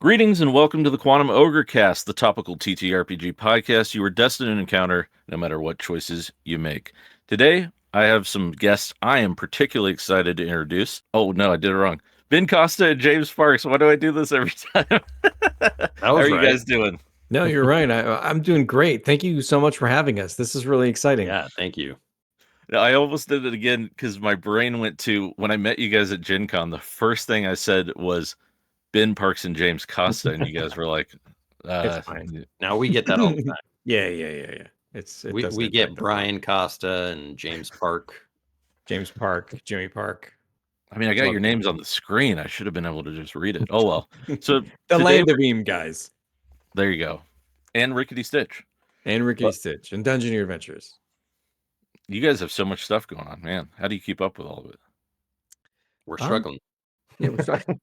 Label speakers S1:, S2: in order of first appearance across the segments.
S1: Greetings and welcome to the Quantum Ogrecast, the topical TTRPG podcast you are destined to encounter no matter what choices you make. Today, I have some guests I am particularly excited to introduce. Oh, no, I did it wrong. Ben Costa and James Parks. Why do I do this every time? How are you guys doing?
S2: No, you're right. I'm doing great. Thank you so much for having us. This is really exciting.
S3: Yeah, thank you.
S1: I almost did it again because my brain went to when I met you guys at Gen Con, the first thing I said was Ben Parks and James Costa, and you guys were like,
S2: It's fine.
S3: Now we get that all the time.
S2: Yeah.
S3: We get Brian Costa and James Park.
S2: Jimmy Park.
S1: I mean, I got your names on the screen. I should have been able to just read it. Oh, well. So
S2: the Land of Eem guys.
S1: There you go. And Rickety Stitch.
S2: And Rickety Stitch and Dungeoneer Adventures.
S1: You guys have so much stuff going on, man. How do you keep up with all of it?
S3: We're struggling.
S2: Yeah, we're struggling.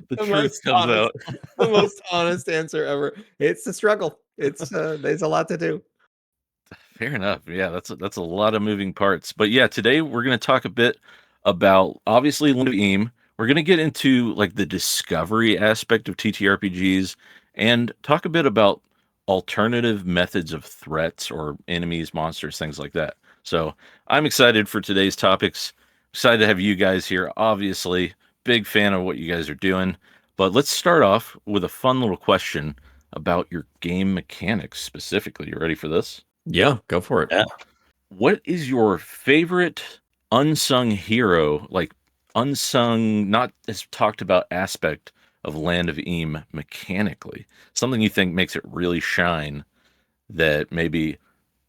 S1: The truth comes out.
S2: The most honest answer ever. It's a struggle. It's there's a lot to do.
S1: Fair enough. Yeah, that's a lot of moving parts. But yeah, today we're going to talk a bit about obviously Land of Eem. We're going to get into like the discovery aspect of TTRPGs and talk a bit about alternative methods of threats or enemies, monsters, things like that. So I'm excited for today's topics. Excited to have you guys here. Obviously, big fan of what you guys are doing. But let's start off with a fun little question about your game mechanics specifically. You ready for this?
S2: Yeah, go for it.
S3: Yeah.
S1: What is your favorite unsung hero, like unsung, not as talked about aspect of Land of Eem mechanically? Something you think makes it really shine that maybe,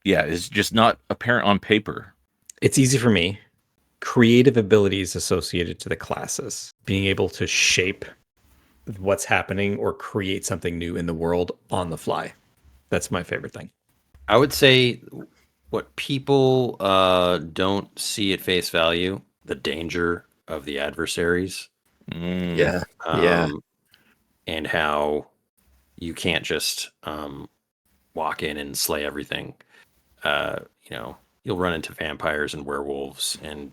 S1: is just not apparent on paper.
S2: It's easy for me. Creative abilities associated to the classes, being able to shape what's happening or create something new in the world on the fly. That's my favorite thing.
S3: I would say what people don't see at face value, the danger of the adversaries.
S2: Yeah.
S3: And how you can't just walk in and slay everything. You'll run into vampires and werewolves and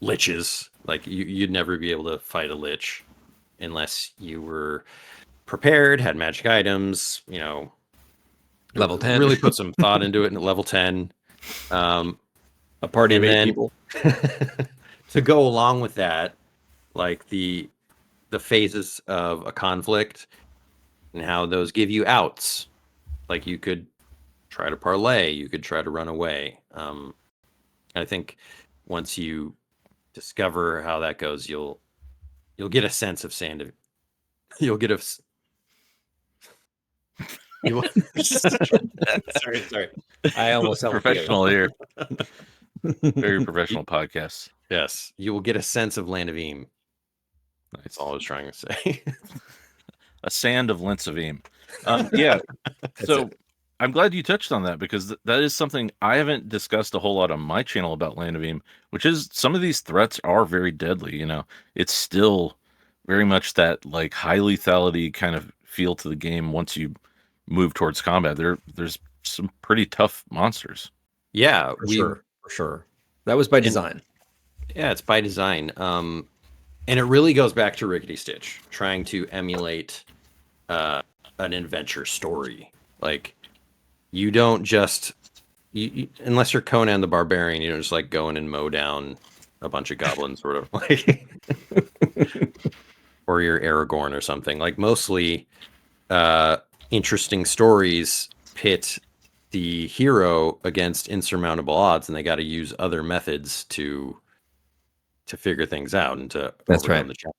S3: liches. Like you'd never be able to fight a lich unless you were prepared, had magic items,
S2: level 10.
S3: Really put some thought into it at level 10.
S2: A party of 8 people.
S3: To go along with that, like the phases of a conflict and how those give you outs. Like you could try to parlay, you could try to run away. I think once you discover how that goes, you'll get a sense of you'll get a
S2: sorry. I almost
S1: professional here. Very professional podcast.
S3: Yes, you will get a sense of Land of Eem. That's all I was trying to say.
S1: A sand of Lents of Eem. Yeah. So I'm glad you touched on that because that is something I haven't discussed a whole lot on my channel about Land of Eem, which is some of these threats are very deadly. It's still very much that like high lethality kind of feel to the game once you move towards combat. There's some pretty tough monsters.
S3: Yeah,
S2: for sure. That was by design.
S3: Yeah, it's by design. And it really goes back to Rickety Stitch, trying to emulate an adventure story. Like, you don't just, unless you're Conan the Barbarian, you don't just like go in and mow down a bunch of goblins, sort of like, or you're Aragorn or something. Like, mostly interesting stories pit the hero against insurmountable odds, and they got to use other methods to figure things out and to overcome the challenge.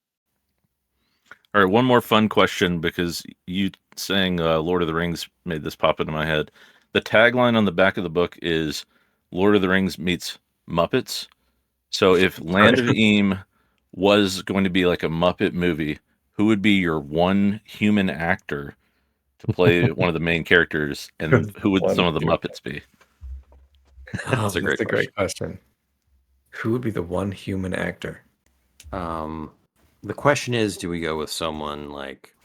S1: All right, one more fun question because you saying Lord of the Rings made this pop into my head. The tagline on the back of the book is Lord of the Rings meets Muppets. So if Land of Eem was going to be like a Muppet movie, who would be your one human actor to play one of the main characters, and who would some of the Muppets be?
S2: That's a great question. Who would be the one human actor?
S3: The question is, do we go with someone like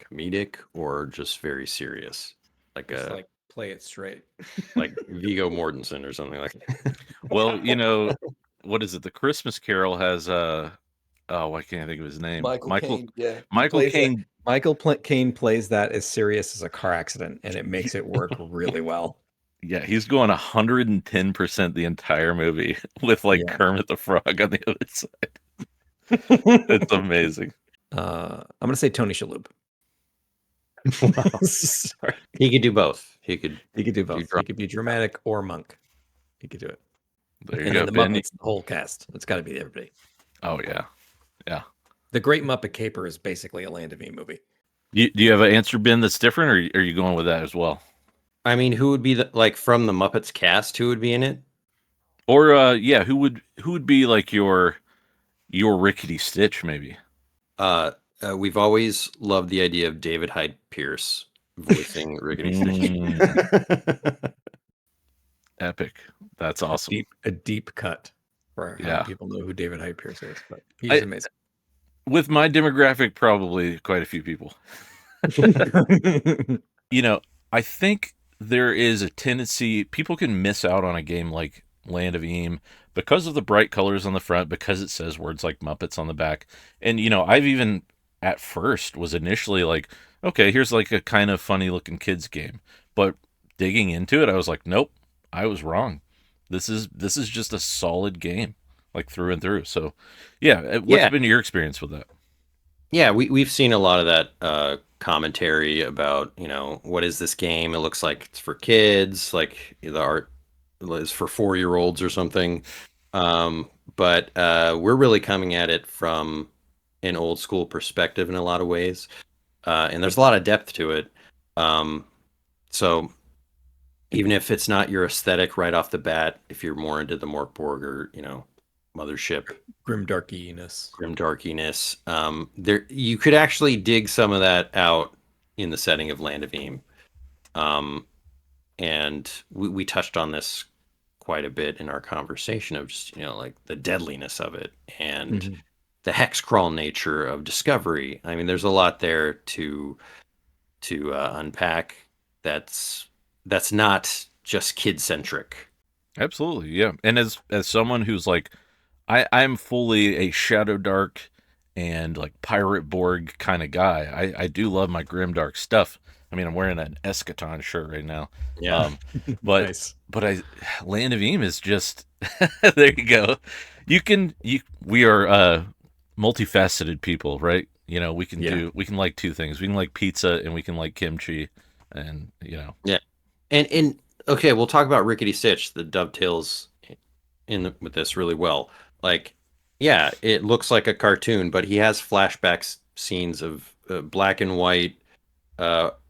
S3: comedic or just very serious? Like
S2: like play it straight.
S3: Like Viggo Mortensen or something like that.
S1: Well, what is it? The Christmas Carol has Oh, why can't I think of his name?
S2: Michael Caine. Yeah, he
S1: Michael
S2: plays that.
S1: Caine.
S2: Caine plays that as serious as a car accident, and it makes it work really well.
S1: Yeah, he's going 110% the entire movie with like
S2: Yeah.
S1: Kermit the Frog on the other side. It's amazing.
S2: I'm gonna say Tony Shalhoub.
S3: Wow.
S2: Sorry.
S3: He could do both. He could
S2: do both. He could be dramatic or monk. He could do it.
S1: There you
S2: And
S1: go,
S2: then the
S1: Ben.
S2: Muppets, the whole cast. It's got to be everybody.
S1: Oh yeah, yeah.
S2: The Great Muppet Caper is basically a Land of Eem movie.
S1: Do you have an answer, Ben, that's different, or are you going with that as well?
S3: I mean, who would be like from the Muppets cast? Who would be in it?
S1: Or yeah, who would be like your Rickety Stitch maybe?
S3: We've always loved the idea of David Hyde Pierce voicing Rickety Stitch.
S1: Epic. That's awesome.
S2: A deep cut for how
S1: Yeah.
S2: people know who David Hyde Pierce is, but
S1: I-
S2: he's amazing.
S1: With my demographic, probably quite a few people. You know, I think there is a tendency people can miss out on a game like Land of Eem because of the bright colors on the front, because it says words like Muppets on the back. And I've even at first was initially like, okay, here's like a kind of funny looking kids game. But digging into it, I was like, nope, I was wrong. This is just a solid game, like through and through. So, yeah, what's been your experience with that?
S3: Yeah, we've seen a lot of that commentary about, what is this game? It looks like it's for kids, like the art is for 4-year-olds or something. But we're really coming at it from an old school perspective in a lot of ways. And there's a lot of depth to it. So even if it's not your aesthetic right off the bat, if you're more into the Morkborg or, Mothership, grimdarkiness, there you could actually dig some of that out in the setting of Land of Eem. And we touched on this quite a bit in our conversation of just, like the deadliness of it and the hex crawl nature of discovery. I mean, there's a lot there to unpack. That's not just kid centric.
S1: Absolutely, yeah. And as someone who's like, I'm fully a Shadow Dark and like Pirate Borg kind of guy. I do love my grimdark stuff. I mean, I'm wearing an Eschaton shirt right now.
S3: Yeah.
S1: But
S2: Nice.
S1: Land of Eem is just there you go. We are multifaceted people, right? We can we can like two things. We can like pizza and we can like kimchi, and
S3: Yeah. And okay, we'll talk about Rickety Stitch that dovetails with this really well. Like, yeah, it looks like a cartoon, but he has flashbacks scenes of black and white,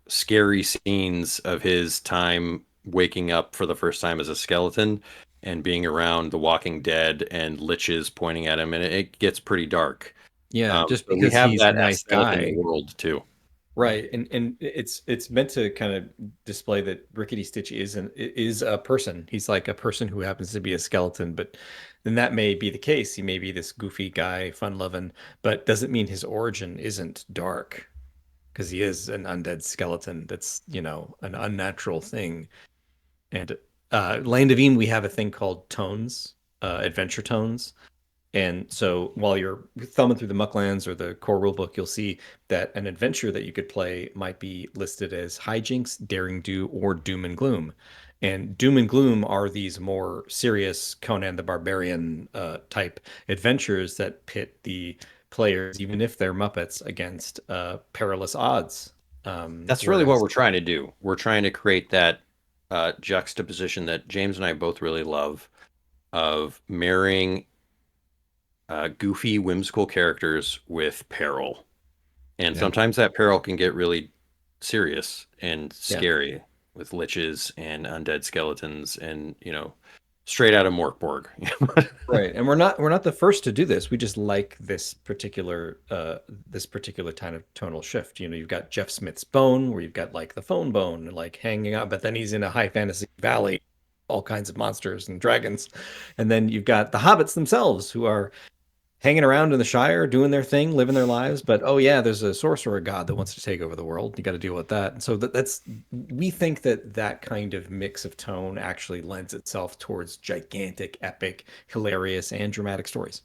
S3: scary scenes of his time waking up for the first time as a skeleton and being around the Walking Dead and liches pointing at him, and it gets pretty dark.
S2: Yeah, just
S3: but we
S2: because
S3: have
S2: he's
S3: that
S2: a nice
S3: aesthetic
S2: guy.
S3: in the world too.
S2: Right, and it's meant to kind of display that Rickety Stitch is a person. He's like a person who happens to be a skeleton, but then that may be the case. He may be this goofy guy, fun-loving, but doesn't mean his origin isn't dark, because he is an undead skeleton. That's, an unnatural thing. And Land of Eem, we have a thing called tones, adventure tones. And so while you're thumbing through the Mucklands or the core rulebook, you'll see that an adventure that you could play might be listed as hijinks, daring do, or doom and gloom. And doom and gloom are these more serious Conan the Barbarian type adventures that pit the players, even if they're Muppets, against perilous odds.
S3: That's really what we're trying to do. We're trying to create that juxtaposition that James and I both really love of marrying goofy, whimsical characters with peril. And sometimes that peril can get really serious and scary with liches and undead skeletons and, straight out of Morkborg.
S2: Right. And we're not the first to do this. We just like this particular kind of tonal shift. You've got Jeff Smith's Bone, where you've got like the phone bone, like hanging out, but then he's in a high fantasy valley, all kinds of monsters and dragons. And then you've got the hobbits themselves, who are hanging around in the Shire, doing their thing, living their lives. But oh yeah, there's a sorcerer god that wants to take over the world. You got to deal with that. And so we think that kind of mix of tone actually lends itself towards gigantic, epic, hilarious, and dramatic stories.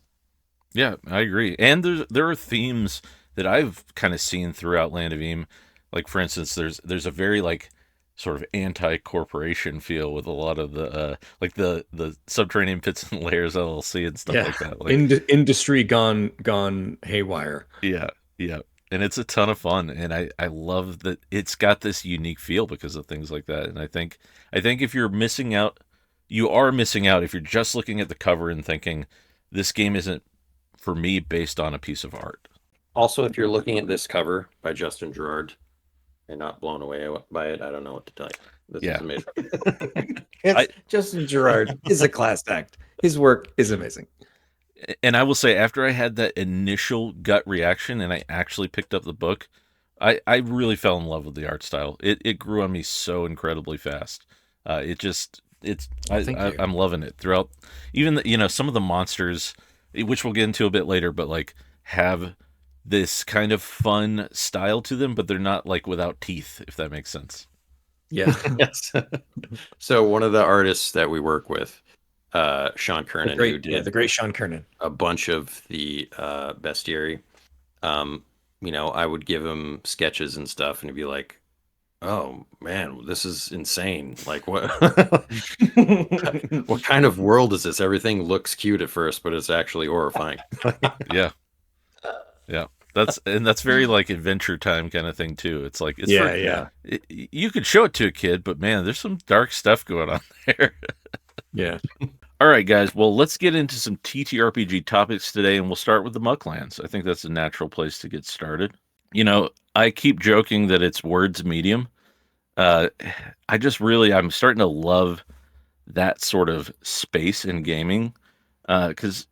S1: Yeah, I agree. And there are themes that I've kind of seen throughout Land of Eem. Like for instance, there's a very like sort of anti-corporation feel with a lot of the like the subterranean pits and layers LLC and stuff
S2: Yeah,
S1: like that. Like
S2: industry gone haywire.
S1: yeah, yeah. And it's a ton of fun, and I love that it's got this unique feel because of things like that. And I think if you're missing out, you are missing out if you're just looking at the cover and thinking this game isn't for me based on a piece of art.
S3: Also, if you're looking at this cover by Justin Gerard and not blown away by it, I don't know what to tell you. This
S1: Yeah.
S3: is amazing.
S2: Justin Gerard is a class act. His work is amazing.
S1: And I will say, after I had that initial gut reaction and I actually picked up the book, I really fell in love with the art style. It grew on me so incredibly fast.
S2: Thank you.
S1: I'm loving it throughout. Even some of the monsters, which we'll get into a bit later, but like have this kind of fun style to them, but they're not like without teeth, if that makes sense.
S2: Yeah.
S3: Yes. So one of the artists that we work with, Sean Kernan, who did
S2: the great Sean Kernan.
S3: a bunch of the bestiary. I would give him sketches and stuff, and he'd be like, "Oh man, this is insane! Like what? What kind of world is this? Everything looks cute at first, but it's actually horrifying."
S1: Yeah, yeah. That's very like Adventure Time kind of thing too. It's like it's
S2: Yeah.
S1: you could show it to a kid, but man, there's some dark stuff going on there.
S2: Yeah.
S1: All right, guys. Well, let's get into some TTRPG topics today, and we'll start with the Mucklands. I think that's a natural place to get started. I keep joking that it's words medium. Uh, I'm starting to love that sort of space in gaming. Because,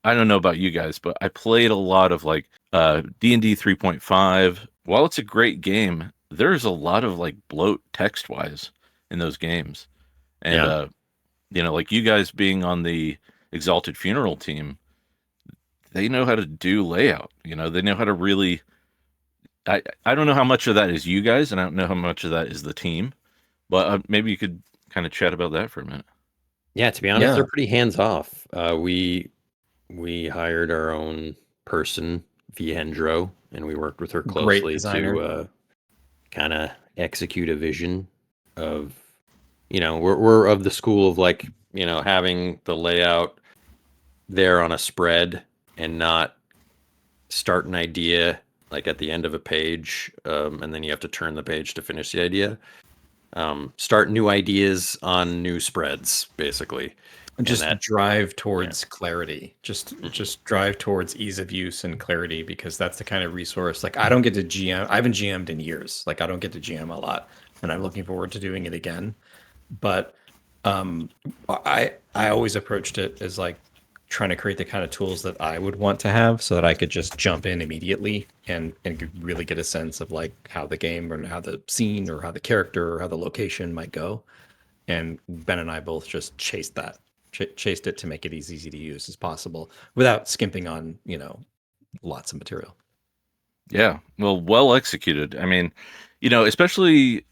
S1: I don't know about you guys, but I played a lot of like D&D 3.5. While it's a great game, there's a lot of like bloat text-wise in those games. And, like you guys being on the Exalted Funeral team, they know how to do layout. They know how to really. I don't know how much of that is you guys, and I don't know how much of that is the team, but maybe you could kind of chat about that for a minute.
S3: Yeah, to be honest, they're pretty hands off. We hired our own person, Vihendro, and we worked with her closely to kind of execute a vision of, we're of the school of like, having the layout there on a spread and not start an idea like at the end of a page, and then you have to turn the page to finish the idea. Start new ideas on new spreads, basically.
S2: Just drive towards clarity. Just drive towards ease of use and clarity, because that's the kind of resource. Like I don't get to GM. I haven't GM'd in years. Like I don't get to GM a lot, and I'm looking forward to doing it again. But I always approached it as like trying to create the kind of tools that I would want to have, so that I could just jump in immediately and really get a sense of like how the game or how the scene or how the character or how the location might go. And Ben and I both just chased it to make it as easy to use as possible without skimping on, lots of material.
S1: Yeah, well executed. I mean, especially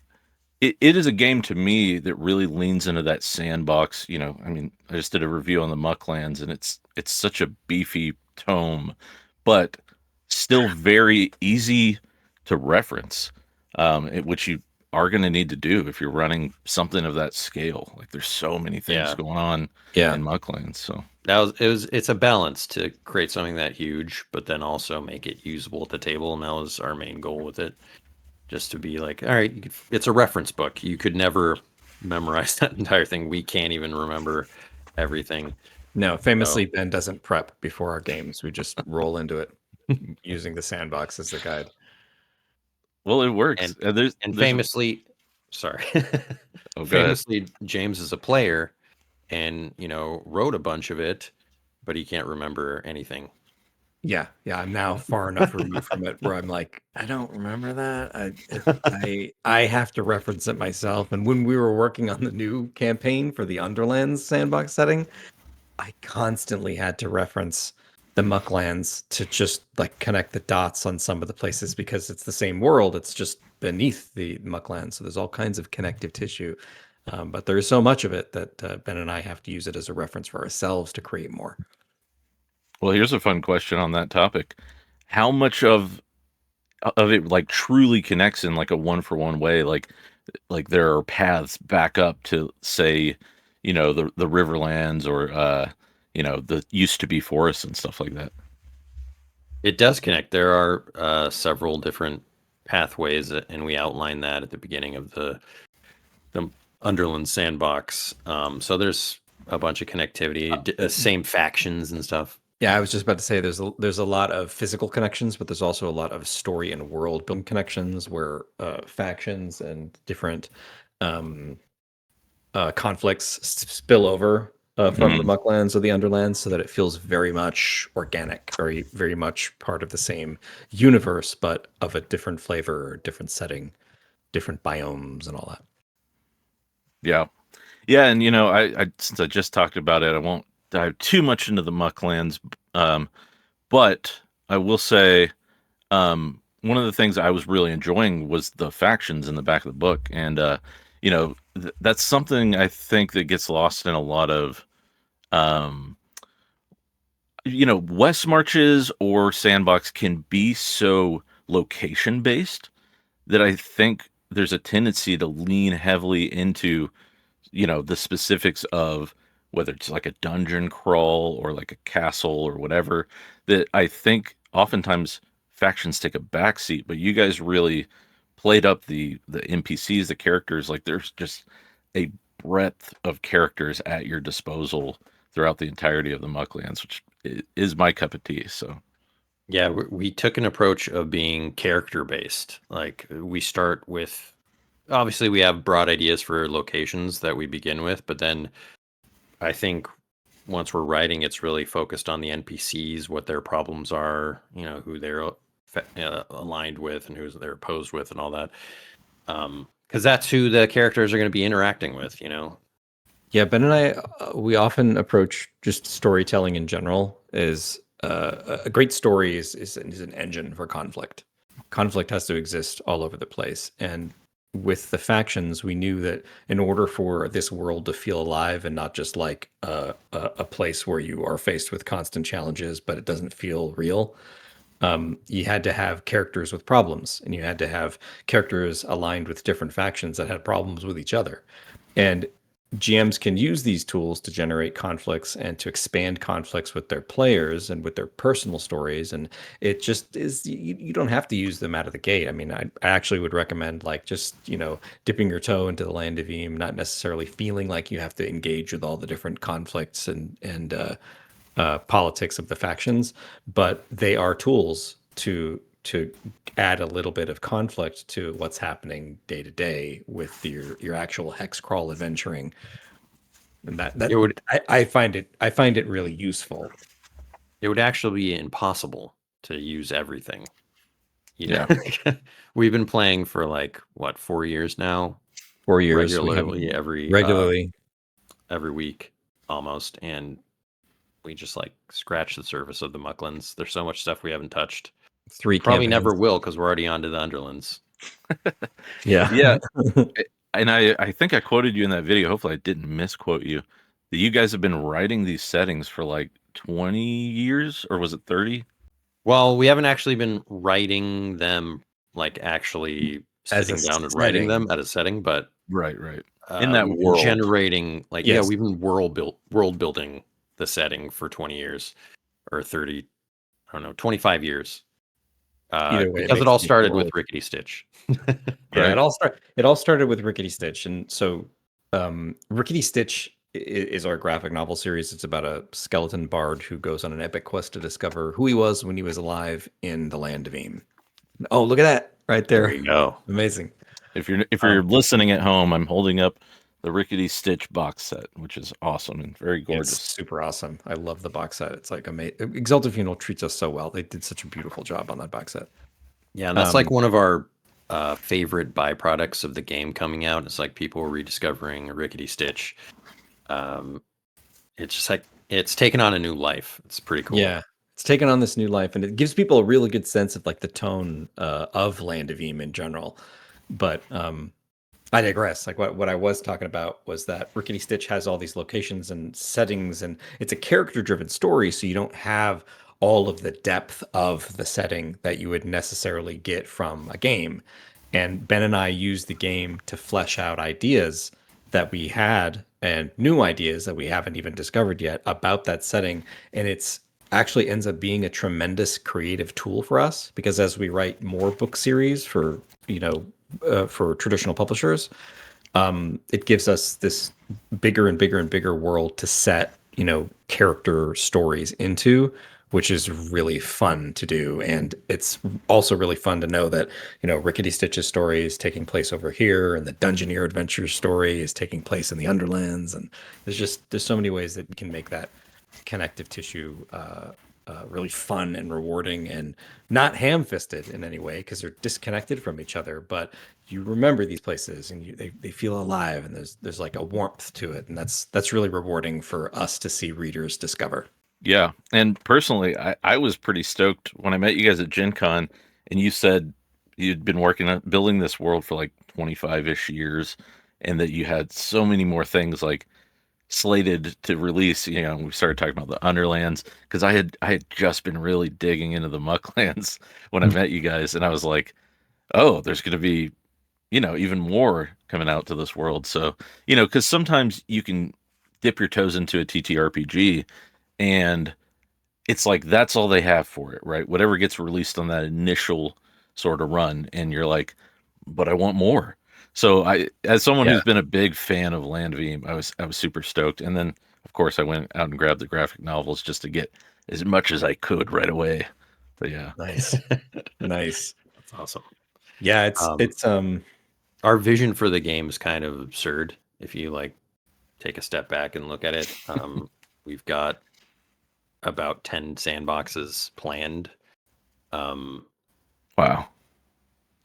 S1: it is a game to me that really leans into that sandbox. I mean, I just did a review on the Mucklands, and it's such a beefy tome, but still very easy to reference, which you are going to need to do if you're running something of that scale. Like there's so many things going on in Mucklands. So
S3: it's a balance to create something that huge, but then also make it usable at the table. And that was our main goal with it. Just to be like, all right, it's a reference book. You could never memorize that entire thing. We can't even remember everything.
S2: No, famously, Ben doesn't prep before our games. We just roll into it using the sandbox as the guide.
S1: Well, it works.
S3: And famously, sorry. Famously, James is a player and, wrote a bunch of it, but he can't remember anything.
S2: Yeah, I'm now far enough removed from it where I'm like, I don't remember that. I have to reference it myself. And when we were working on the new campaign for the Underlands sandbox setting, I constantly had to reference the Mucklands to just like connect the dots on some of the places, because it's the same world. It's just beneath the Mucklands. So there's all kinds of connective tissue. But there's so much of it that Ben and I have to use it as a reference for ourselves to create more.
S1: Well, here's a fun question on that topic. How much of it like truly connects in like a one for one way? Like there are paths back up to say, the Riverlands or the used to be forests and stuff like that.
S3: It does connect. There are several different pathways, and we outline that at the beginning of the Underland sandbox. So there's a bunch of connectivity, same factions and stuff.
S2: Yeah, I was just about to say there's a lot of physical connections, but there's also a lot of story and world building connections where factions and different um, conflicts spill over from the
S1: Mhm.
S2: Mucklands or the Underlands, so that it feels very much organic, very very much part of the same universe, but of a different flavor, different setting, different biomes, and all that.
S1: Yeah. Yeah, and I since I just talked about it, I won't dive too much into the Mucklands, um, but I will say one of the things I was really enjoying was the factions in the back of the book, and that's something I think that gets lost in a lot of um, West Marches or Sandbox can be so location based that I think there's a tendency to lean heavily into the specifics of whether it's like a dungeon crawl or like a castle or whatever, that I think oftentimes factions take a backseat, but you guys really played up the NPCs, the characters. Like there's just a breadth of characters at your disposal throughout the entirety of the Mucklands, which is my cup of tea. So
S3: Yeah, we took an approach of being character based. Like we start with, obviously we have broad ideas for locations that we begin with, but then I think once we're writing, it's really focused on the NPCs, what their problems are, who they're aligned with and who they're opposed with, and all that. Because that's who the characters are going to be interacting with.
S2: Yeah, Ben and I, we often approach just storytelling in general as a great story is an engine for conflict. Conflict has to exist all over the place. And with the factions, we knew that in order for this world to feel alive and not just like a place where you are faced with constant challenges, but it doesn't feel real, you had to have characters with problems, and you had to have characters aligned with different factions that had problems with each other. And GMs can use these tools to generate conflicts and to expand conflicts with their players and with their personal stories. And it just is, you don't have to use them out of the gate. I mean, I actually would recommend like just, dipping your toe into the Land of Eem, not necessarily feeling like you have to engage with all the different conflicts and politics of the factions, but they are tools to add a little bit of conflict to what's happening day to day with your actual hex crawl adventuring, and
S3: It would
S2: I find it really useful.
S3: it would actually be impossible to use everything.
S2: Yeah.
S3: We've been playing for like what, 4 years now,
S2: 4 years we have
S3: regularly
S2: regularly.
S3: every week almost, and we just like scratch the surface of the Mucklands. There's so much stuff we haven't touched.
S2: Three
S3: Probably
S2: campaigns.
S3: never will because we're already on to the Underlands.
S2: Yeah.
S1: yeah, and I think I quoted you in that video. Hopefully, I didn't misquote you. That you guys have been writing these settings for like 20 years, or was it 30?
S3: Well, we haven't actually been writing them, like actually
S2: As a
S3: sitting down and writing
S2: setting.
S3: them at a setting, but
S1: Right, right. In that
S3: we've been
S1: world.
S3: generating
S2: Yes.
S3: we've been world building the setting for 20 years or 30, I don't know, 25 years.
S2: Either way, it
S3: Because it
S2: makes
S3: all
S2: the
S3: started with
S2: world.
S3: Rickety Stitch.
S2: Yeah,
S1: Right.
S2: it all started with Rickety Stitch, and so Rickety Stitch is our graphic novel series. It's about a skeleton bard who goes on an epic quest to discover who he was when he was alive in the Land of Eem. Oh, look at that right
S3: There
S2: there!
S3: you go.
S2: Amazing.
S1: If you're listening at home, I'm holding up the Rickety Stitch box set, which is awesome and very
S2: It's
S1: gorgeous.
S2: super awesome. I love the box set. It's like amazing. Exalted Funeral treats us so well. They did such a beautiful job on that box set.
S3: Yeah, and that's like one of our favorite byproducts of the game coming out. It's like people rediscovering Rickety Stitch. It's just like it's taken on a new life. It's pretty cool.
S2: Yeah, it's taken on this new life, and it gives people a really good sense of like the tone of Land of Eem in general. But I digress. Like what I was talking about was that Rickety Stitch has all these locations and settings, and it's a character-driven story, so you don't have all of the depth of the setting that you would necessarily get from a game. And Ben and I used the game to flesh out ideas that we had and new ideas that we haven't even discovered yet about that setting. And it's actually ends up being a tremendous creative tool for us because as we write more book series for, for traditional publishers, it gives us this bigger and bigger and bigger world to set, character stories into, which is really fun to do. And it's also really fun to know that, Rickety Stitch's story is taking place over here, and the Dungeoneer Adventures story is taking place in the Underlands. And there's so many ways that we can make that connective tissue really fun and rewarding and not ham-fisted in any way because they're disconnected from each other, but you remember these places and they feel alive, and there's like a warmth to it, and that's really rewarding for us to see readers discover.
S1: Yeah. And personally, I was pretty stoked when I met you guys at Gen Con and you said you'd been working on building this world for like 25-ish years and that you had so many more things like slated to release. We started talking about the Underlands because I had just been really digging into the Mucklands when I met you guys, and I was like, oh, there's going to be, even more coming out to this world. So, because sometimes you can dip your toes into a TTRPG and it's like that's all they have for it, right? Whatever gets released on that initial sort of run, and you're like, but I want more. So as someone
S2: Yeah.
S1: who's been a big fan of Land of Eem, I was super stoked. And then of course I went out and grabbed the graphic novels just to get as much as I could right away. But yeah.
S2: Nice. Nice.
S3: That's awesome.
S2: Yeah, it's
S3: Um,
S2: it's
S3: our vision for the game is kind of absurd if you like take a step back and look at it. We've got about 10 sandboxes planned.
S1: Wow.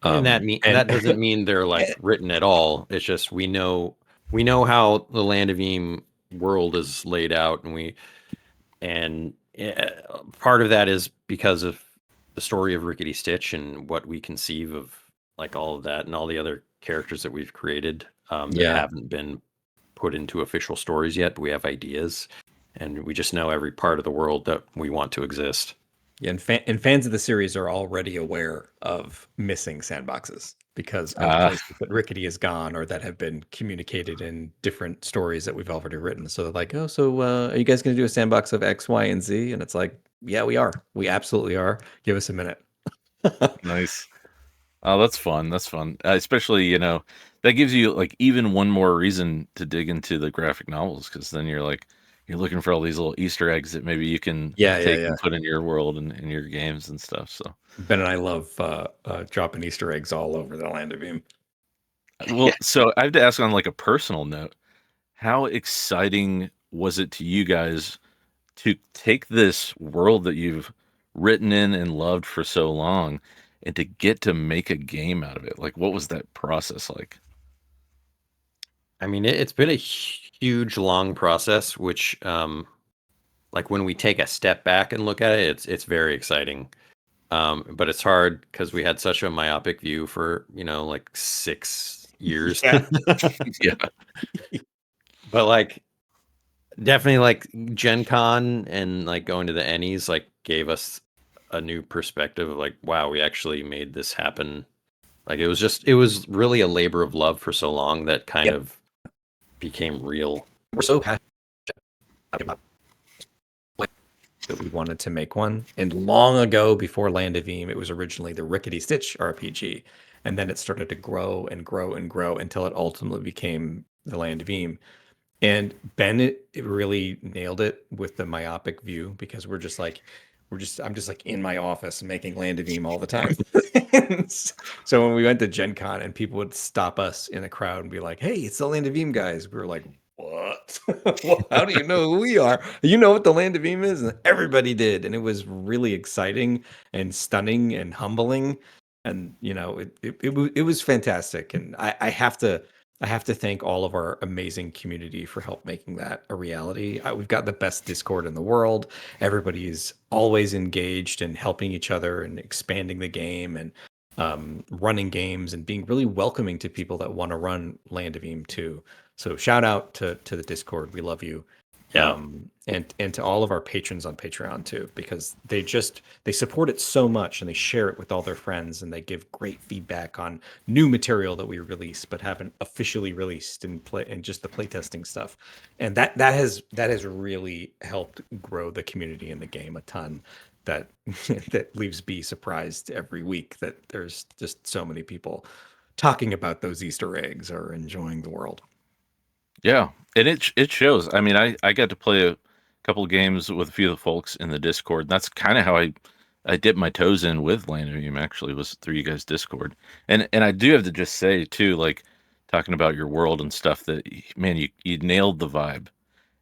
S3: And
S2: and
S3: that doesn't mean they're like written at all. It's just we know how the Land of Eem world is laid out, and part of that is because of the story of Rickety Stitch and what we conceive of, like all of that and all the other characters that we've created that
S2: yeah.
S3: haven't been put into official stories yet, but we have ideas, and we just know every part of the world that we want to exist.
S2: Yeah, and fans of the series are already aware of missing sandboxes because other
S1: Ah,
S2: places that Rickety is gone or that have been communicated in different stories that we've already written. So they're like, oh, so are you guys going to do a sandbox of X, Y, and Z? And it's like, yeah, we are. We absolutely are. Give us a minute.
S1: nice. Oh, that's fun. That's fun. Especially, that gives you like even one more reason to dig into the graphic novels because then you're looking for all these little Easter eggs that maybe you can
S2: Yeah, yeah,
S1: take
S2: yeah.
S1: and put in your world and in your games and stuff. So,
S2: Ben and I love dropping Easter eggs all over the Land of Eem.
S1: well, so I have to ask on like a personal note, how exciting was it to you guys to take this world that you've written in and loved for so long and to get to make a game out of it? Like, what was that process like?
S3: I mean, it's been a huge, long process, which, like when we take a step back and look at it, it's very exciting. But it's hard because we had such a myopic view for, like 6 years.
S2: Yeah.
S1: Yeah.
S3: But like definitely like Gen Con and like going to the Ennies like gave us a new perspective of like, wow, we actually made this happen. Like it was really a labor of love for so long that kind
S2: Yep.
S3: of became real.
S2: We're so passionate about that we wanted to make one. And long ago, before Land of Eem, it was originally the Rickety Stitch RPG. And then it started to grow and grow and grow until it ultimately became the Land of Eem. And Ben it really nailed it with the myopic view because I'm just like in my office making Land of Eem all the time. So when we went to Gen Con and people would stop us in the crowd and be like, hey, it's the Land of Eem guys. We were like, what? Well, how do you know who we are? You know what the Land of Eem is? And everybody did. And it was really exciting and stunning and humbling. And it was fantastic. And I have to thank all of our amazing community for help making that a reality. We've got the best Discord in the world. Everybody is always engaged and helping each other and expanding the game. And running games and being really welcoming to people that want to run Land of Eem too. So shout out to the Discord. We love you.
S3: Yeah.
S2: And to all of our patrons on Patreon too, because they support it so much and they share it with all their friends and they give great feedback on new material that we release but haven't officially released and just the playtesting stuff. And that has really helped grow the community in the game a ton. That that leaves me surprised every week that there's just so many people talking about those Easter eggs or enjoying the world.
S1: Yeah, and it shows. I mean, I got to play a couple of games with a few of the folks in the Discord. That's kind of how I dipped my toes in with Land of Eem, actually, was through you guys' Discord. And I do have to just say too, like talking about your world and stuff, that man, you nailed the vibe.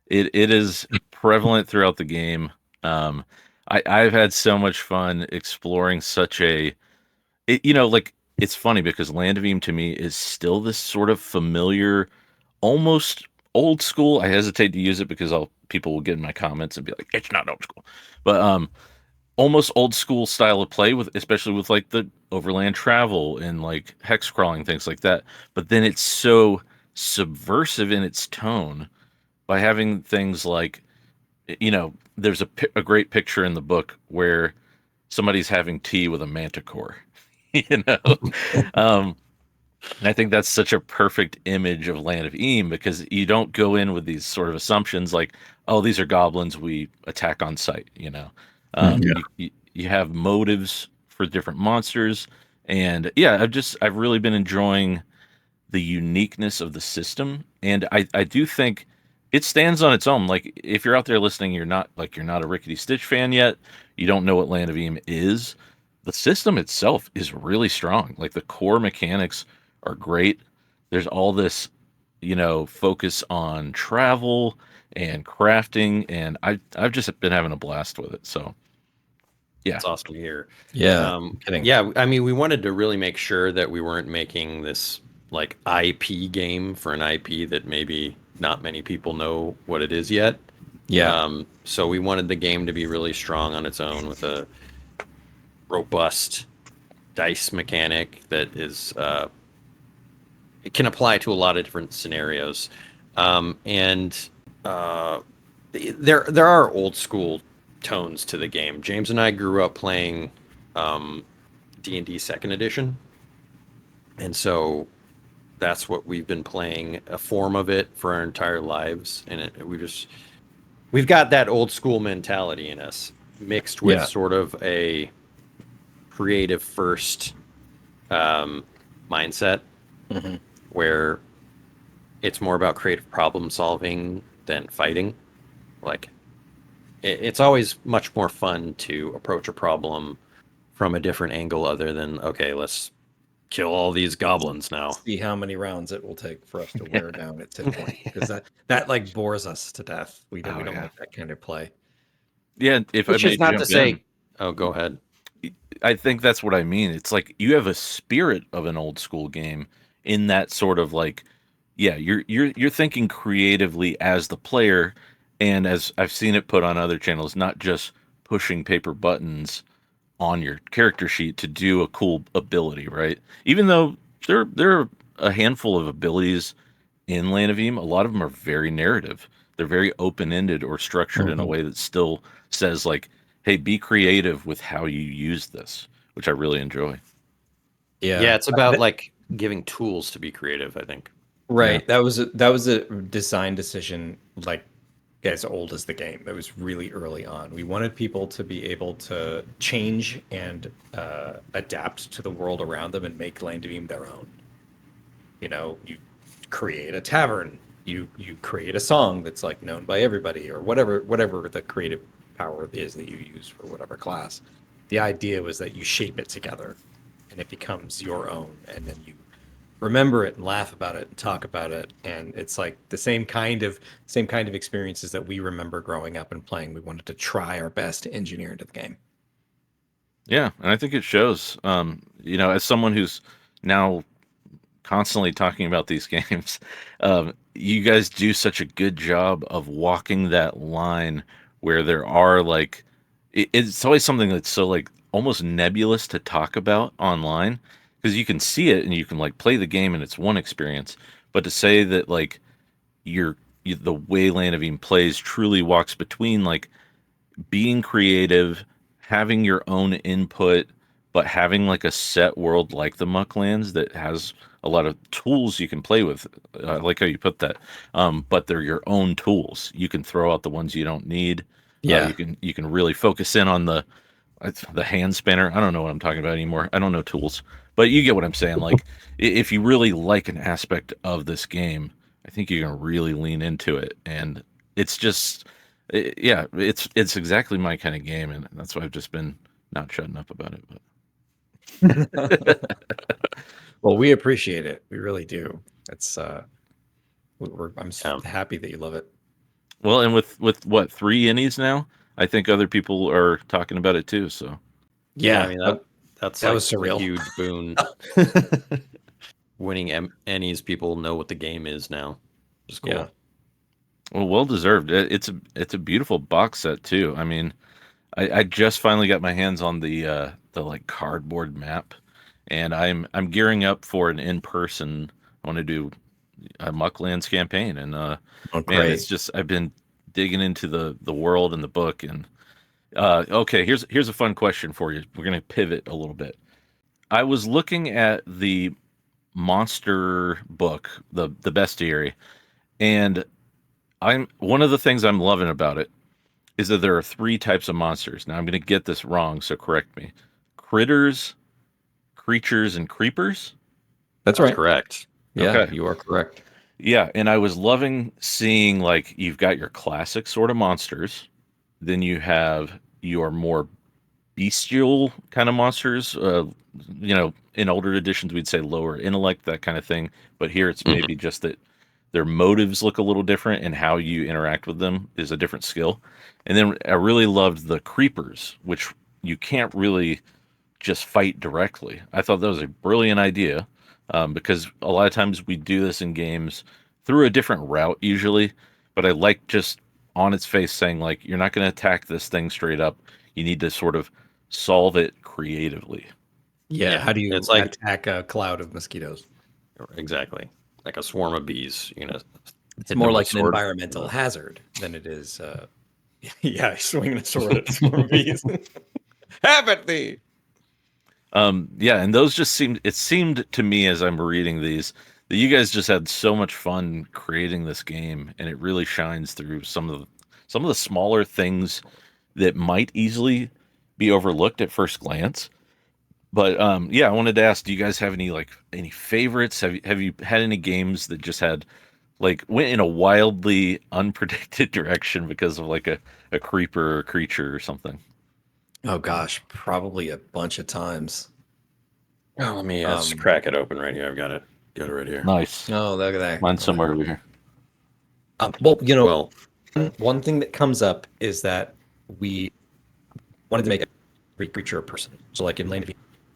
S1: It is prevalent throughout the game. Um, I've had so much fun exploring such like it's funny because Land of Eem to me is still this sort of familiar, almost old school. I hesitate to use it because people will get in my comments and be like, it's not old school, but almost old school style of play, with especially with like the overland travel and like hex crawling, things like that. But then it's so subversive in its tone by having things like, there's a great picture in the book where somebody's having tea with a manticore. you know um and I think that's such a perfect image of Land of Eem, because you don't go in with these sort of assumptions like, oh, these are goblins, we attack on sight.
S2: Mhm.
S1: You have motives for different monsters. And yeah, I've really been enjoying the uniqueness of the system. And I do think it stands on its own. Like, if you're out there listening, you're not a Rickety Stitch fan yet, you don't know what Land of Eem is, the system itself is really strong. Like, the core mechanics are great. There's all this, focus on travel and crafting, and I've just been having a blast with it. So yeah.
S3: It's awesome to hear.
S2: Yeah, kidding.
S3: Yeah, I mean, we wanted to really make sure that we weren't making this like IP game for an IP that maybe not many people know what it is yet.
S2: Yeah.
S3: So we wanted the game to be really strong on its own with a robust dice mechanic that is it can apply to a lot of different scenarios. And there are old school tones to the game. James and I grew up playing D&D Second Edition, and so that's what we've been playing, a form of it for our entire lives. And we've got that old school mentality in us, mixed with sort of a creative first mindset, where it's more about creative problem solving than fighting. Like, it's always much more fun to approach a problem from a different angle other than, okay, let's kill all these goblins now.
S2: See how many rounds it will take for us to wear down its hit point, because that like bores us to death. We don't like that kind of play.
S1: Yeah, if
S3: Which
S1: I may
S3: is not
S1: jump
S3: to say,
S1: in,
S3: oh, go ahead.
S1: I think that's what I mean. It's like you have a spirit of an old school game, in that sort of like, yeah, you're thinking creatively as the player, and as I've seen it put on other channels, not just pushing paper buttons on your character sheet to do a cool ability, right? Even though there are a handful of abilities in Land of Eem, a lot of them are very narrative. They're very open-ended or structured in a way that still says like, hey, be creative with how you use this, which I really enjoy.
S3: Yeah, it's about like giving tools to be creative, I think.
S2: Right. That was a design decision, like as old as the game. It was really early on. We wanted people to be able to change and adapt to the world around them and make Land of Eem their own. You create a tavern, you create a song that's like known by everybody, or whatever the creative power is that you use for whatever class. The idea was that you shape it together and it becomes your own, and then you remember it and laugh about it and talk about it, and it's like the same kind of experiences that we remember growing up and playing. We wanted to try our best to engineer into the game.
S1: Yeah, and I think it shows. As someone who's now constantly talking about these games, you guys do such a good job of walking that line where there are like, it's always something that's so like almost nebulous to talk about online because you can see it and you can like play the game and it's one experience, but to say that like the way Land of Eem plays truly walks between like being creative, having your own input, but having like a set world like the Mucklands that has a lot of tools you can play with. I like how you put that. But they're your own tools. You can throw out the ones you don't need.
S2: Yeah.
S1: You can really focus in on the hand spanner. I don't know what I'm talking about anymore. I don't know tools, but you get what I'm saying. Like if you really like an aspect of this game, I think you can really lean into it, and it's just yeah, it's exactly my kind of game, and that's why I've just been not shutting up about it. But
S2: Well, we appreciate it. We really do. It's I'm
S3: Yeah.
S2: happy that you love it.
S1: well, and with what 3 Ennies now, I think other people are talking about it too. So
S3: Yeah, I mean that's
S2: that
S3: like
S2: was
S3: a
S2: surreal.
S3: huge boon. Winning Ennies, people know what the game is now. Which is cool.
S2: Yeah.
S1: well deserved. It's a beautiful box set too. I mean, I just finally got my hands on the like cardboard map, and I'm gearing up for an in person. I want to do a Mucklands campaign, and
S2: Oh,
S1: man, it's
S2: great.
S1: just I've been digging into the world and the book, and okay, here's a fun question for you. We're gonna pivot a little bit. I was looking at the monster book, the bestiary, and I'm one of the things I'm loving about it is that there are 3 types of monsters. Now I'm going to get this wrong, so correct me. Critters, creatures, and creepers.
S2: That's
S3: That's
S2: right.
S3: correct.
S2: Yeah,
S1: Okay.
S2: you are correct.
S1: Yeah, and I was loving seeing like you've got your classic sort of monsters, then you have your more bestial kind of monsters. In older editions we'd say lower intellect, that kind of thing. But here it's
S3: Mhm.
S1: maybe just that their motives look a little different, and how you interact with them is a different skill. And then I really loved the creepers, which you can't really just fight directly. I thought that was a brilliant idea, because a lot of times we do this in games through a different route usually. But I like just on its face saying like you're not going to attack this thing straight up. You need to sort of solve it creatively.
S2: Yeah.
S3: Yeah,
S2: How do you
S3: it's like
S2: attack a cloud of mosquitoes?
S3: exactly like a swarm of bees. You're gonna
S2: It's
S3: hit
S2: more
S3: them with
S2: like
S3: a
S2: an
S3: sword.
S2: environmental hazard than it is. Yeah, swinging a sword at a swarm of bees. Have at thee.
S1: Yeah, and those just seemed to me as I'm reading these that you guys just had so much fun creating this game, and it really shines through some of the smaller things that might easily be overlooked at first glance. But yeah, I wanted to ask, do you guys have any favorites? Have you had any games that just had like went in a wildly unpredicted direction because of like a creeper or a creature or something?
S2: Oh gosh, probably a bunch of times.
S3: Oh, let me just
S2: Um,
S3: crack it open right here. I've got it. Got it right here.
S1: Nice.
S2: oh, look at that.
S1: Mine's somewhere over here.
S2: Well,
S3: Well,
S2: one thing that comes up is that we wanted to make every creature a person. So, like in Land of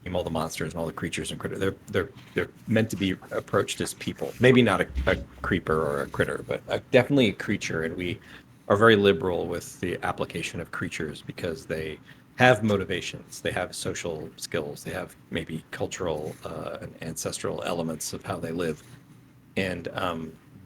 S2: Eem, all the monsters and all the creatures and critters, they're meant to be approached as people. Maybe not a creeper or a critter, but definitely a creature. And we are very liberal with the application of creatures because they have motivations, they have social skills, they have maybe cultural and ancestral elements of how they live. And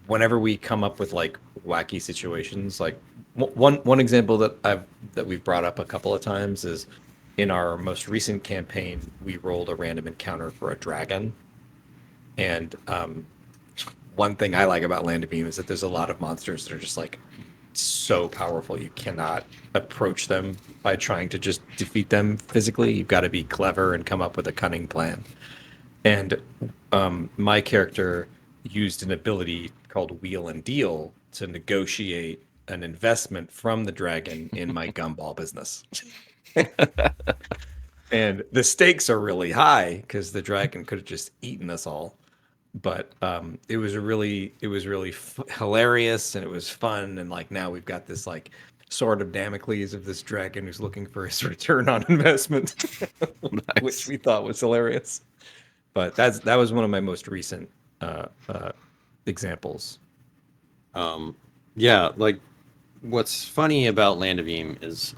S2: whenever we come up with like wacky situations, like one example that we've brought up a couple of times is in our most recent campaign, we rolled a random encounter for a dragon. And one thing I like about Land of Eem is that there's a lot of monsters that are just like so powerful you cannot approach them by trying to just defeat them physically. You've got to be clever and come up with a cunning plan. And my character used an ability called Wheel and Deal to negotiate an investment from the dragon in my gumball business. And the stakes are really high because the dragon could have just eaten us all. But it was really hilarious and it was fun. And like now we've got this like sword of Damocles of this dragon who's looking for his return on investment, which
S1: Nice.
S2: we thought was hilarious. But that was one of my most recent examples.
S3: yeah, like what's funny about Land of Eem is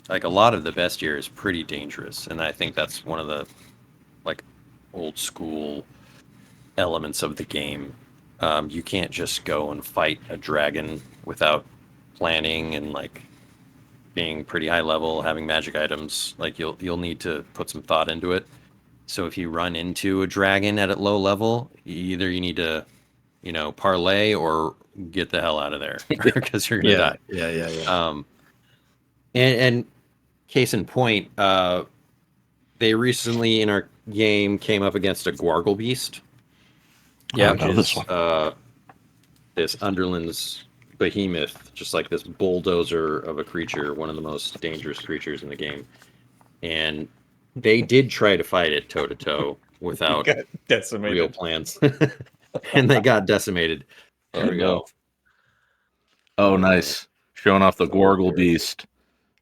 S3: like a lot of the bestiary is pretty dangerous, and I think that's one of the like old school elements of the game. You can't just go and fight a dragon without planning and like being pretty high level, having magic items. Like you'll need to put some thought into it. So if you run into a dragon at a low level, either you need to, parlay or get the hell out of there because you're gonna die.
S2: Yeah.
S3: And case in point, they recently in our game came up against a Gorgle Beast.
S2: Yeah,
S3: which
S1: know this
S3: is
S1: one.
S3: this Underlands behemoth, just like this bulldozer of a creature, one of the most dangerous creatures in the game. And they did try to fight it toe to toe without
S2: got decimated.
S3: real plans, and they got decimated. There we go.
S1: Oh, nice. Showing off the Gorgle
S3: here.
S1: Beast.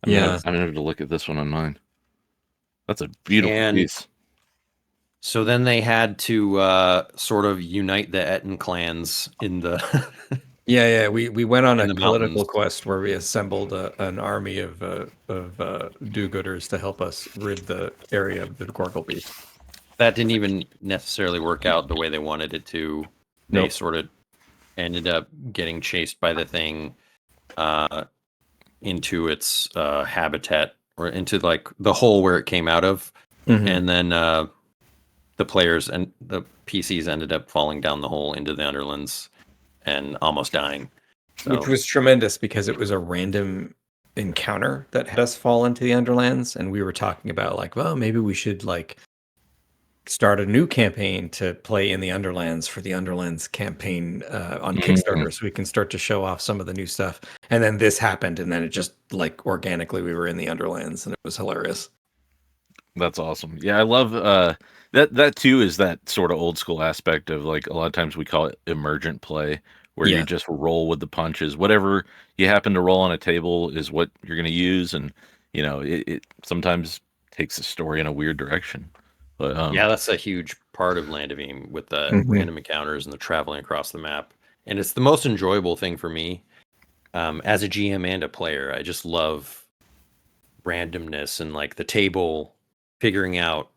S1: I'm
S2: Yeah.
S1: gonna have to look at this one on mine. That's a beautiful
S3: And
S1: piece.
S3: So then they had to sort of unite the Etten clans in the
S2: Yeah. We went on
S3: In
S2: a
S3: the
S2: political
S3: mountains.
S2: quest where we assembled an army of do-gooders to help us rid the area of the Gorgle Beast.
S3: that didn't even necessarily work out the way they wanted it to. They
S2: Nope.
S3: sort of ended up getting chased by the thing into its habitat or into like the hole where it came out of,
S2: Mhm.
S3: and then the players and the PCs ended up falling down the hole into the Underlands and almost dying. So,
S2: Which was tremendous because it was a random encounter that had us fall into the Underlands, and we were talking about like, well, maybe we should like start a new campaign to play in the Underlands for the Underlands campaign on Kickstarter, so we can start to show off some of the new stuff. And then this happened, and then it just like organically we were in the Underlands, and it was hilarious.
S1: That's awesome. Yeah, I love that too is that sort of old school aspect of like a lot of times we call it emergent play where
S2: Yeah.
S1: you just roll with the punches. Whatever you happen to roll on a table is what you're going to use, and it sometimes takes the story in a weird direction. But
S3: yeah, that's a huge part of Land of Eem with the
S2: Mhm.
S3: random encounters and the traveling across the map. And it's the most enjoyable thing for me as a GM and a player. I just love randomness and like the table figuring out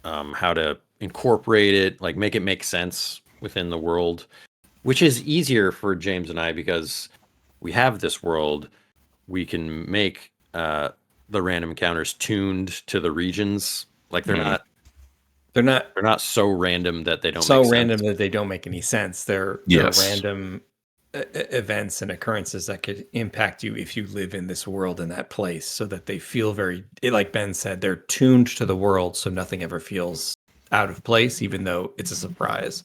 S3: how to incorporate it, like make it make sense within the world, which is easier for James and I because we have this world. We can make the random encounters tuned to the regions. Like they're
S1: Mhm.
S3: not so random that they don't
S2: so
S3: make
S2: random
S3: sense.
S2: that they don't make any sense. They're
S1: Yes.
S2: random events and occurrences that could impact you if you live in this world in that place, so that they feel like Ben said, they're tuned to the world, so nothing ever feels out of place, even though it's a surprise.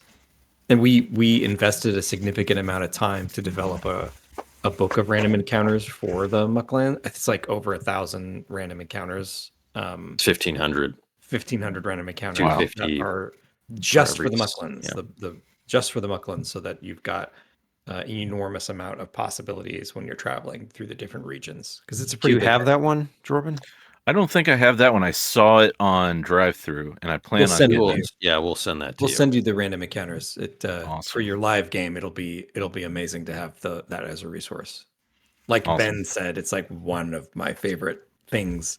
S2: And we invested a significant amount of time to develop a book of random encounters for the Muckland. It's like over 1,000 random encounters.
S3: 1,500.
S2: 1,500 random encounters
S1: Wow.
S2: that
S3: 250
S2: are just for
S3: every
S2: the
S3: s-
S2: Mucklands.
S3: yeah.
S2: The just for the Mucklands, so that you've got an enormous amount of possibilities when you're traveling through the different regions. Because it's a
S3: Do
S2: pretty
S3: you
S2: big
S3: have
S2: map.
S3: that one, Jordan?
S1: I don't think I have that one. I saw it on drive through, and I plan
S2: We'll
S1: on
S2: send
S1: getting
S2: you.
S1: it.
S3: Yeah, we'll send that to
S2: We'll
S3: you.
S2: send you the random encounters. It for
S1: Awesome.
S2: your live game. It'll be amazing to have that as a resource. Like
S1: Awesome.
S2: Ben said, it's like one of my favorite things.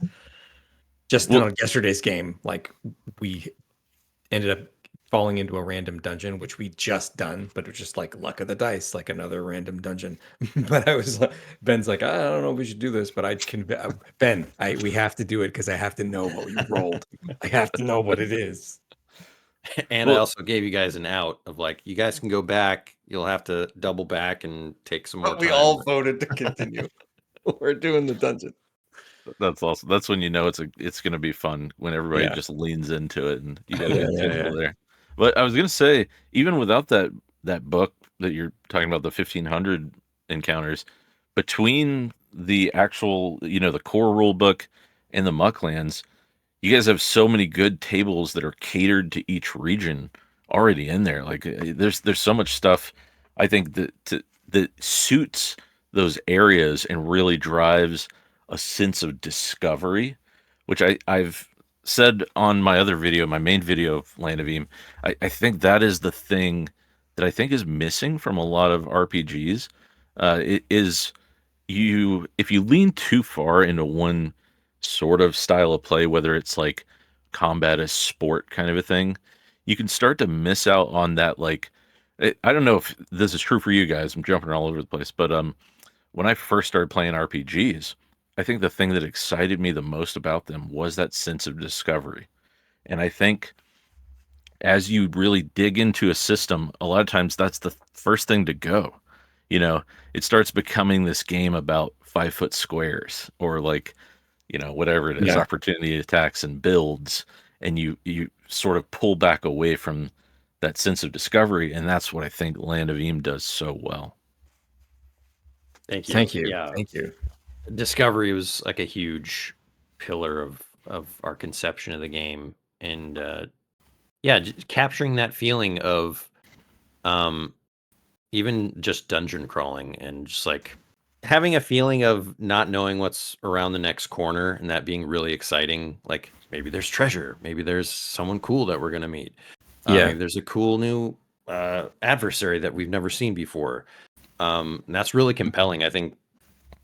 S2: Just
S1: Well-
S2: in yesterday's game, like we ended up falling into a random dungeon, which we just done, but it was just like luck of the dice, like another random dungeon. But I was Ben's like, I don't know if we should do this, but Ben, we have to do it because I have to know what you rolled. I have to know what it is.
S3: And I
S1: Well-
S3: also gave you guys an out of like, you guys can go back. You'll have to double back and take some more
S2: But we
S3: time.
S2: all voted to continue. We're doing the dungeon.
S1: That's awesome. That's when you know it's going to be fun when everybody
S2: Yeah.
S1: just leans into it and you got a
S2: Yeah,
S1: good
S2: yeah,
S1: table there. But I was going to say, even without that book that you're talking about, the 1,500 encounters, between the actual the core rule book and the Mucklands, you guys have so many good tables that are catered to each region already in there. Like there's so much stuff I think that suits those areas and really drives a sense of discovery, which I've said on my other video, my main video of Land of Eem. I think that is the thing that I think is missing from a lot of RPGs. It is if you lean too far into one sort of style of play, whether it's like combat as sport kind of a thing, you can start to miss out on that. Like, I don't know if this is true for you guys. I'm jumping all over the place, but when I first started playing RPGs, I think the thing that excited me the most about them was that sense of discovery. And I think as you really dig into a system, a lot of times that's the first thing to go. It starts becoming this game about 5 foot squares or like, whatever it is,
S2: Yeah.
S1: opportunity attacks and builds, and you sort of pull back away from that sense of discovery, and that's what I think Land of Eem does so well.
S3: Thank you.
S2: Thank you.
S3: Yeah.
S2: Thank you.
S3: Discovery was like a huge pillar of our conception of the game, and yeah, capturing that feeling of even just dungeon crawling and just like having a feeling of not knowing what's around the next corner and that being really exciting. Like maybe there's treasure, maybe there's someone cool that we're gonna meet.
S2: Yeah.
S3: Maybe there's a cool new adversary that we've never seen before. And that's really compelling. I think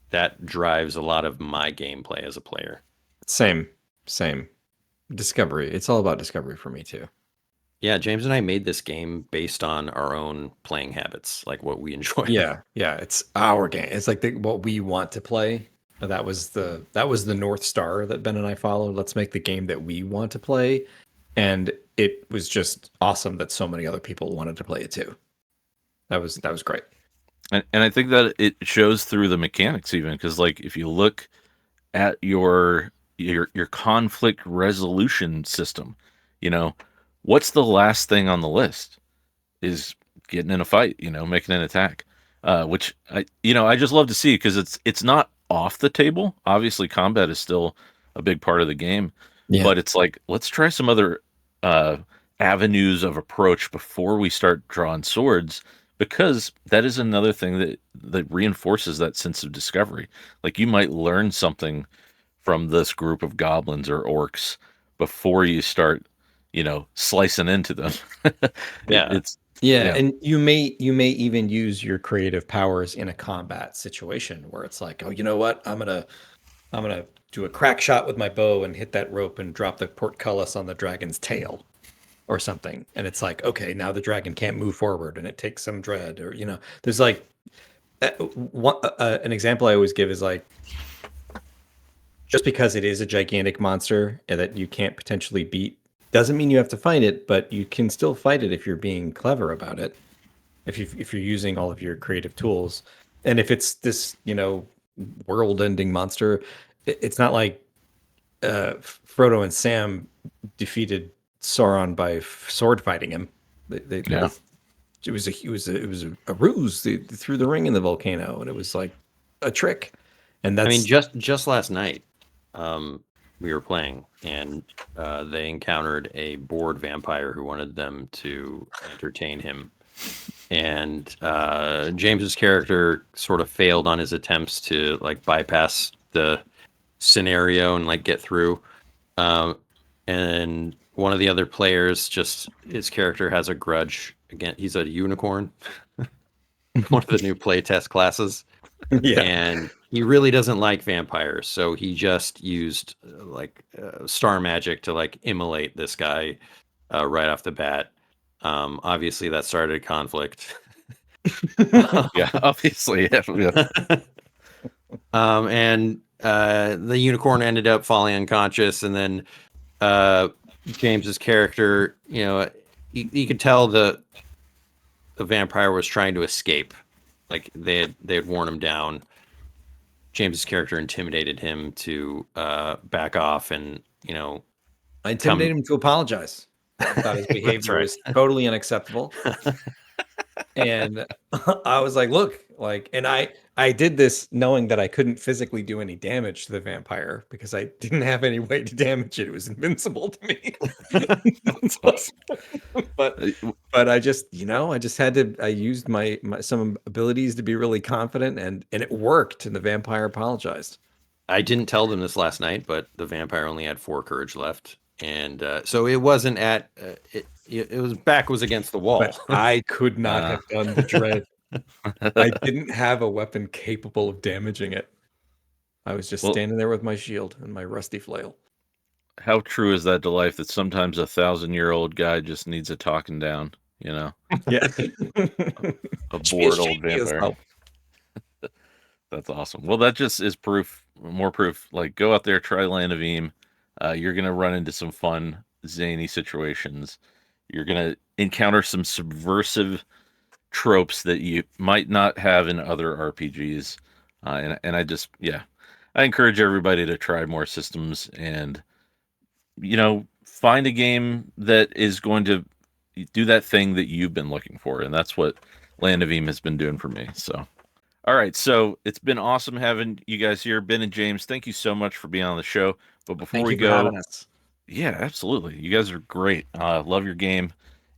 S3: that drives a lot of my gameplay as a player.
S2: Same. Discovery. It's all about discovery for me too.
S3: Yeah, James and I made this game based on our own playing habits, like what we enjoy.
S2: Yeah. It's our game. It's like what we want to play. That was the North Star that Ben and I followed. Let's make the game that we want to play. And it was just awesome that so many other people wanted to play it too. That was great.
S1: And I think that it shows through the mechanics even, because like if you look at your conflict resolution system, what's the last thing on the list is getting in a fight, making an attack, which I just love to see, because it's not off the table. Obviously combat is still a big part of the game, but it's like, let's try some other avenues of approach before we start drawing swords, because that is another thing that reinforces that sense of discovery. Like you might learn something from this group of goblins or orcs before you start, slicing into them.
S3: Yeah.
S2: Yeah, and you may even use your creative powers in a combat situation where it's like, oh, you know what? I'm gonna do a crack shot with my bow and hit that rope and drop the portcullis on the dragon's tail or something. And it's like, okay, now the dragon can't move forward and it takes some dread, or there's like an example I always give is like, just because it is a gigantic monster and that you can't potentially beat doesn't mean you have to fight it, but you can still fight it if you're being clever about it. If you're using all of your creative tools. And if it's this, world-ending monster, it's not like Frodo and Sam defeated Sauron by sword fighting him. It was a ruse. They threw the ring in the volcano, and it was like a trick. And that's,
S3: I mean, just last night, we were playing, and they encountered a bored vampire who wanted them to entertain him. And James's character sort of failed on his attempts to like bypass the scenario and like get through. And one of the other players, just his character has a grudge. Again, he's a unicorn, one of the new playtest classes.
S2: yeah.
S3: And he really doesn't like vampires, so he just used star magic to like immolate this guy right off the bat. Obviously, that started a conflict.
S1: Yeah, obviously. Yeah.
S3: And the unicorn ended up falling unconscious, and then James's character, you could tell the vampire was trying to escape. Like they had worn him down. James's character intimidated him to back off, and
S2: I intimidated him to apologize. I thought his behavior was totally unacceptable. And I was like, look, and I did this knowing that I couldn't physically do any damage to the vampire because I didn't have any way to damage it. It was invincible to me.
S1: That's awesome.
S2: But I just, I used my some abilities to be really confident, and it worked, and the vampire apologized.
S3: I didn't tell them this last night, but the vampire only had 4 courage left. And so it wasn't at it was against the wall.
S2: But I could not have done the dread. I didn't have a weapon capable of damaging it. I was just
S1: Well,
S2: standing there with my shield and my rusty flail.
S1: how true is that to life that sometimes 1,000-year-old guy just needs a talking down, you know?
S2: Yeah.
S1: A
S2: She is
S1: bored old
S2: shaky as
S1: vampire.
S2: hell.
S1: That's awesome. Well, that just is proof, more proof. Like, go out there, try Land of Eem. You're gonna run into some fun, zany situations. You're gonna encounter some subversive tropes that you might not have in other RPGs. And I just, yeah, I encourage everybody to try more systems and, find a game that is going to do that thing that you've been looking for. And that's what Land of Eem has been doing for me. So. All right, so it's been awesome having you guys here, Ben and James. Thank you so much for being on the show. But before
S2: Thank
S1: we
S2: you for having
S1: go,
S2: us.
S1: yeah, absolutely, you guys are great. Love your game.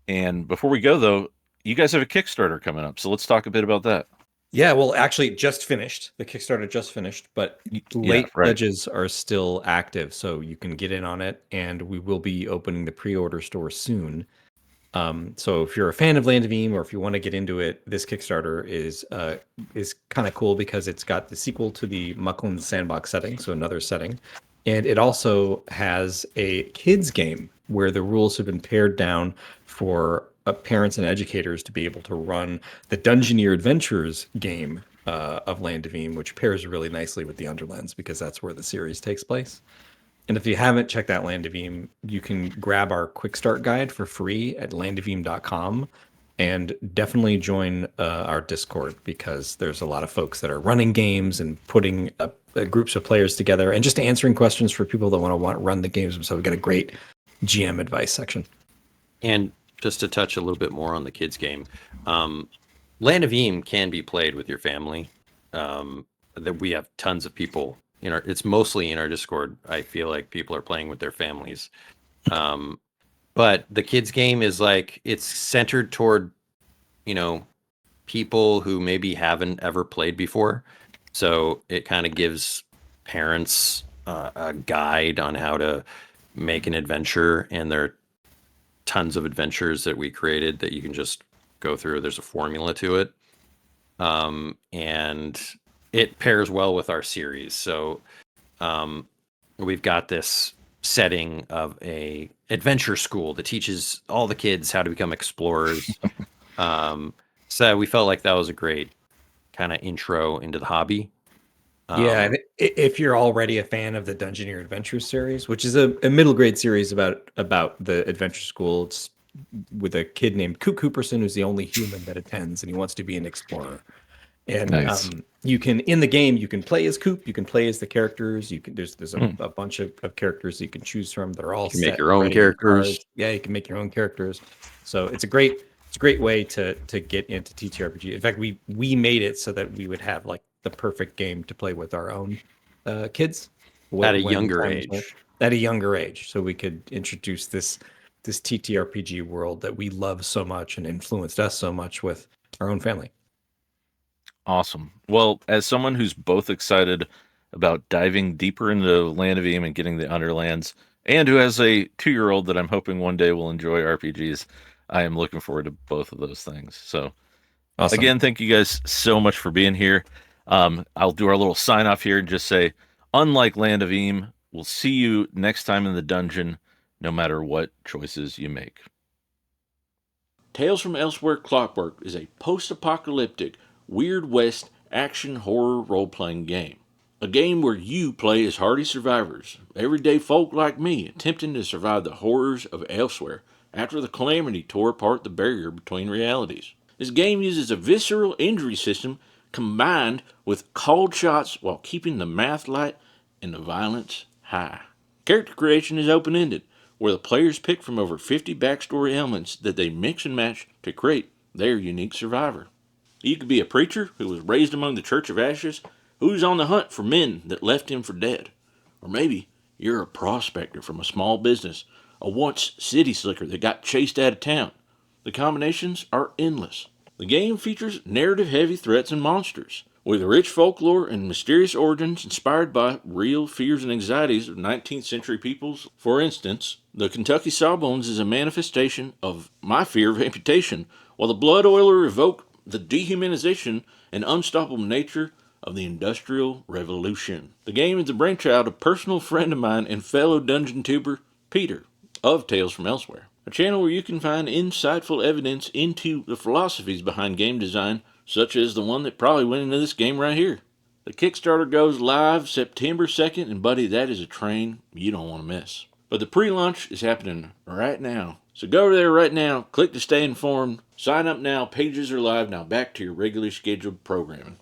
S1: And before we go, though, you guys have a Kickstarter coming up, so let's talk a bit about that.
S2: Yeah, well, actually, just finished. The Kickstarter just finished, but
S1: Yeah,
S2: late
S1: right.
S2: pledges are still active, so you can get in on it. And we will be opening the pre-order store soon. So if you're a fan of Land of Eem, or if you want to get into it, this Kickstarter is kind of cool because it's got the sequel to the Mucklands sandbox setting, so another setting, and it also has a kids game where the rules have been pared down for parents and educators to be able to run the Dungeoneer Adventures game of Land of Eem, which pairs really nicely with the Underlands because that's where the series takes place. And if you haven't checked out Land of Eem, you can grab our quick start guide for free at landofeem.com and definitely join our Discord because there's a lot of folks that are running games and putting groups of players together and just answering questions for people that want to run the games. So we got a great GM advice section.
S3: And just to touch a little bit more on the kids game, Land of Eem can be played with your family. That we have tons of people it's mostly in our Discord. I feel like people are playing with their families. But the kids game is like, it's centered toward, people who maybe haven't ever played before. So it kind of gives parents a guide on how to make an adventure. And there are tons of adventures that we created that you can just go through. There's a formula to it. And it pairs well with our series. So we've got this setting of a adventure school that teaches all the kids how to become explorers. So we felt like that was a great kind of intro into the hobby.
S2: Yeah, and if you're already a fan of the Dungeoneer Adventures series, which is a middle grade series about the adventure school, it's with a kid named Coop Cooperson, who's the only human that attends, and he wants to be an explorer. And
S1: Nice.
S2: you can, in the game, you can play as Coop, you can play as the characters. You can there's a bunch of characters you can choose from that are all
S3: You can
S2: set
S3: make your own
S2: ready
S3: characters.
S2: cards. Yeah, you can make your own characters. So it's a great way to get into TTRPG. In fact, we made it so that we would have like the perfect game to play with our own kids
S3: At a
S2: when
S3: younger
S2: time is right.
S3: age.
S2: At a younger age, so we could introduce this TTRPG world that we love so much and influenced us so much with our own family.
S1: Awesome. Well, as someone who's both excited about diving deeper into Land of Eem and getting the Underlands, and who has a 2-year-old that I'm hoping one day will enjoy RPGs, I am looking forward to both of those things. So,
S2: Awesome.
S1: again, thank you guys so much for being here. I'll do our little sign off here and just say, unlike Land of Eem, we'll see you next time in the dungeon, no matter what choices you make. Tales from Elsewhere Clockwork is a post-apocalyptic, Weird West action horror role-playing game. A game where you play as hardy survivors, everyday folk like me, attempting to survive the horrors of Elsewhere after the calamity tore apart the barrier between realities. This game uses a visceral injury system combined with cold shots while keeping the math light and the violence high. Character creation is open-ended, where the players pick from over 50 backstory elements that they mix and match to create their unique survivor. You could be a preacher who was raised among the Church of Ashes, who's on the hunt for men that left him for dead. Or maybe you're a prospector from a small business, a once city slicker that got chased out of town. The combinations are endless. The game features narrative-heavy threats and monsters, with rich folklore and mysterious origins inspired by real fears and anxieties of 19th century peoples. For instance, the Kentucky Sawbones is a manifestation of my fear of amputation, while the Blood Oiler evoke the dehumanization and unstoppable nature of the Industrial Revolution. The game is a brainchild of a personal friend of mine and fellow dungeon tuber, Peter, of Tales from Elsewhere, a channel where you can find insightful evidence into the philosophies behind game design, such as the one that probably went into this game right here. The Kickstarter goes live September 2nd, and buddy, that is a train you don't want to miss. But the pre-launch is happening right now. So go over there right now, click to stay informed, sign up now, pages are live, now back to your regularly scheduled programming.